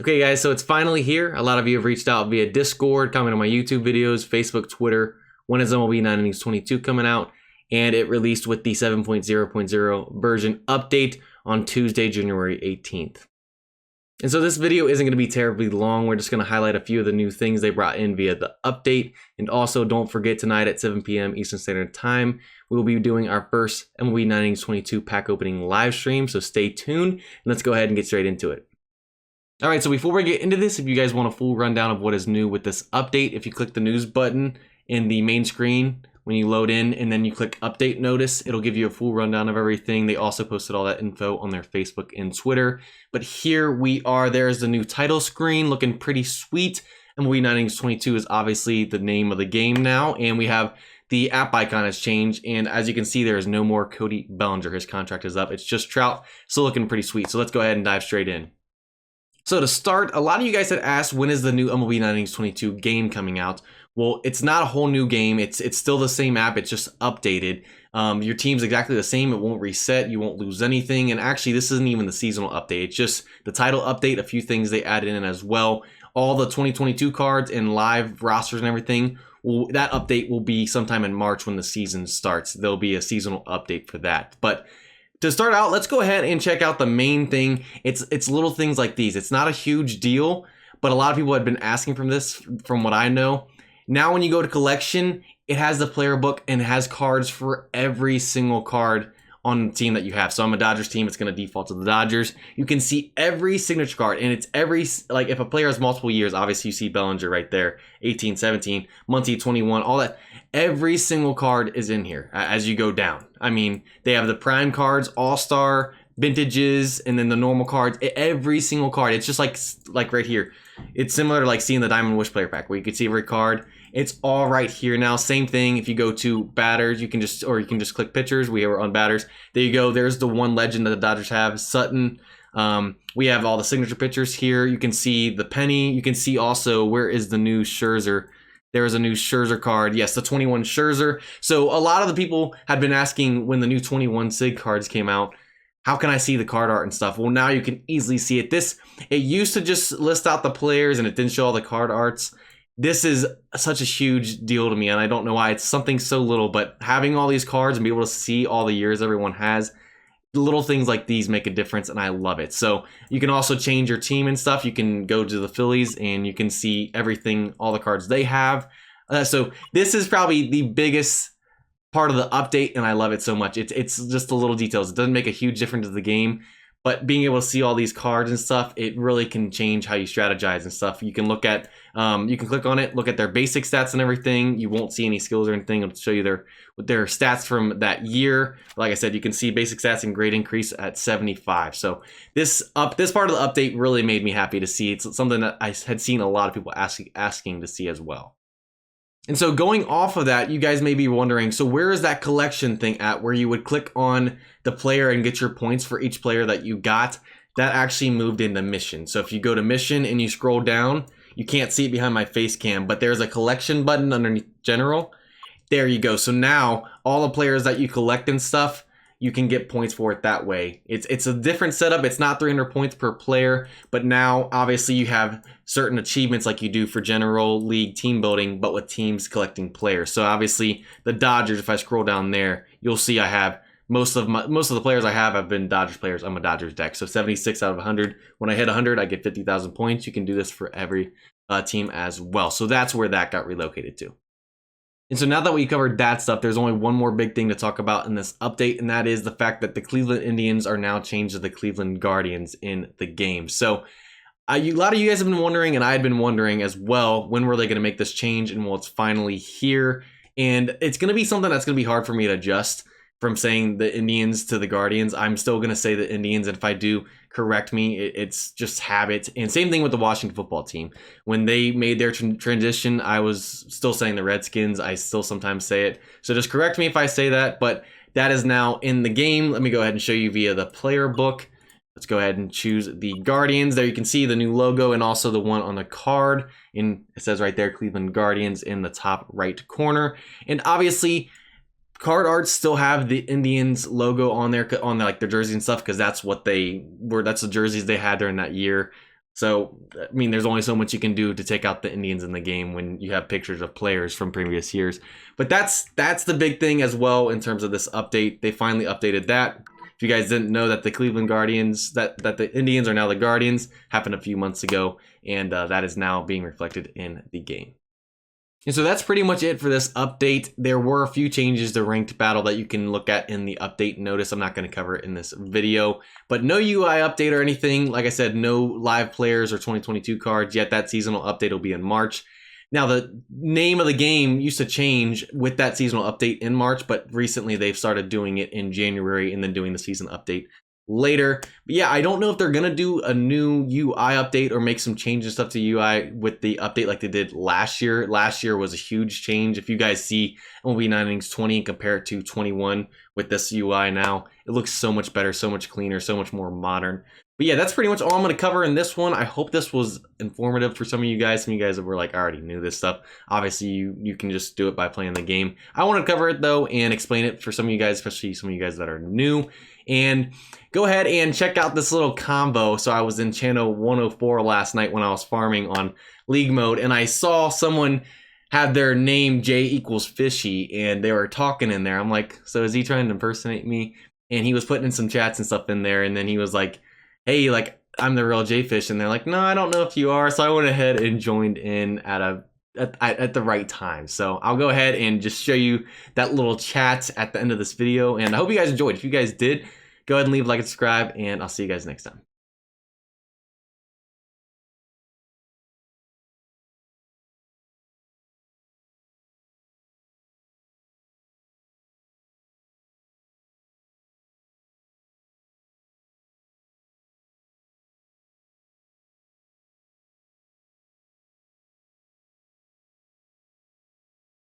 Okay guys, so it's finally here. A lot of you have reached out via Discord, commented on my YouTube videos, Facebook, Twitter. When is MLB 9 Innings 22 coming out? And it released with the 7.0.0 version update on Tuesday, January 18th. And so this video isn't going to be terribly long. We're just going to highlight a few of the new things they brought in via the update. And also don't forget tonight at 7 p.m. Eastern Standard Time, we will be doing our first MLB 9 Innings 22 pack opening live stream. So stay tuned and let's go ahead and get straight into it. All right, so before we get into this, if you guys want a full rundown of what is new with this update, if you click the news button in the main screen when you load in and then you click update notice, it'll give you a full rundown of everything. They also posted all that info on their Facebook and Twitter. But here we are. There's the new title screen looking pretty sweet. MLB 9 Innings 22 is obviously the name of the game now, and we have the app icon has changed, and as you can see, there is no more Cody Bellinger. His contract is up. It's just Trout, still looking pretty sweet. So let's go ahead and dive straight in. So to start, a lot of you guys had asked, when is the new MLB 9 Innings 22 game coming out? Well, it's not a whole new game. It's still the same app. It's just updated. Your team's exactly the same. It won't reset. You won't lose anything. And actually, this isn't even the seasonal update. It's just the title update, a few things they added in as well. All the 2022 cards and live rosters and everything, that update will be sometime in March when the season starts. There'll be a seasonal update for that. But to start out, let's go ahead and check out the main thing. It's little things like these. It's not a huge deal, but a lot of people had been asking from this, from what I know. Now when you go to collection, it has the player book and it has cards for every single card on the team that you have. So I'm a Dodgers team, it's going to default to the Dodgers. You can see every signature card, and it's every, like if a player has multiple years, obviously you see Bellinger right there, 18, 17, Muncy 21, all that. Every single card is in here as you go down. I mean, they have the prime cards, all-star, vintages, and then the normal cards. Every single card. It's just like right here. It's similar to like seeing the Diamond Wish player pack where you can see every card. It's all right here now. Same thing. If you go to batters, you can just click pictures. We are on batters. There you go. There's the one legend that the Dodgers have, Sutton. We have all the signature pictures here. You can see the penny. You can see also where is the new Scherzer. There is a new Scherzer card. Yes, the 21 Scherzer. So a lot of the people had been asking when the new 21 SIG cards came out, how can I see the card art and stuff? Well, now you can easily see it. It used to just list out the players and it didn't show all the card arts. This is such a huge deal to me, and I don't know why. It's something so little, but having all these cards and be able to see all the years everyone has, little things like these make a difference, and I love it. So you can also change your team and stuff. You can go to the Phillies and you can see everything, all the cards they have. So this is probably the biggest part of the update, and I love it so much. It's just the little details. It doesn't make a huge difference to the game, but being able to see all these cards and stuff, it really can change how you strategize and stuff. You can look at, you can click on it, look at their basic stats and everything. You won't see any skills or anything. It'll show you their stats from that year. Like I said, you can see basic stats and grade increase at 75. So this part of the update really made me happy to see. It's something that I had seen a lot of people asking to see as well. And so going off of that, you guys may be wondering, so where is that collection thing at where you would click on the player and get your points for each player that you got? That actually moved into mission. So if you go to mission and you scroll down, you can't see it behind my face cam, but there's a collection button underneath general. There you go. So now all the players that you collect and stuff, you can get points for it that way. It's a different setup. It's not 300 points per player, but now obviously you have certain achievements like you do for general league team building, but with teams collecting players. So obviously the Dodgers, if I scroll down there, you'll see I have most of the players I have been Dodgers players. I'm a Dodgers deck. So 76 out of 100. When I hit 100, I get 50,000 points. You can do this for every team as well. So that's where that got relocated to. And so now that we covered that stuff, there's only one more big thing to talk about in this update, and that is the fact that the Cleveland Indians are now changed to the Cleveland Guardians in the game. So a lot of you guys have been wondering, and I had been wondering as well, when were they going to make this change? And well, it's finally here. And it's going to be something that's going to be hard for me to adjust from saying the Indians to the Guardians. I'm still going to say the Indians, and if I do, correct me. It's just habit. And same thing with the Washington football team. When they made their transition, I was still saying the Redskins. I still sometimes say it. So just correct me if I say that, but that is now in the game. Let me go ahead and show you via the player book. Let's go ahead and choose the Guardians. There you can see the new logo and also the one on the card. And it says right there, Cleveland Guardians in the top right corner. And obviously, card arts still have the Indians logo on there, on like their jersey and stuff, because that's what they were. That's the jerseys they had during that year. So, I mean, there's only so much you can do to take out the Indians in the game when you have pictures of players from previous years. But that's the big thing as well in terms of this update. They finally updated that. If you guys didn't know that the Cleveland Guardians, that the Indians are now the Guardians, happened a few months ago, and that is now being reflected in the game. And so that's pretty much it for this update. There were a few changes to ranked battle that you can look at in the update notice. I'm not going to cover it in this video, but no UI update or anything. Like I said, no live players or 2022 cards yet. That seasonal update will be in March. Now, the name of the game used to change with that seasonal update in March, but recently they've started doing it in January and then doing the season update later. But yeah, I don't know if they're gonna do a new UI update or make some changes stuff to UI with the update like they did last year. Last year was a huge change. If you guys see MLB 9 Innings 20 and compare it to 21 with this UI now, it looks so much better, so much cleaner, so much more modern. But yeah, that's pretty much all I'm going to cover in this one. I hope this was informative for some of you guys. Some of you guys were like, I already knew this stuff. Obviously, you can just do it by playing the game. I want to cover it, though, and explain it for some of you guys, especially some of you guys that are new. And go ahead and check out this little combo. So I was in channel 104 last night when I was farming on League Mode, and I saw someone had their name J equals Fishy, and they were talking in there. I'm like, so is he trying to impersonate me? And he was putting in some chats and stuff in there, and then he was like, hey, like, I'm the real J-Fish, and they're like, no, I don't know if you are. So I went ahead and joined in at the right time. So I'll go ahead and just show you that little chat at the end of this video, and I hope you guys enjoyed. If you guys did, go ahead and leave a like and subscribe, and I'll see you guys next time.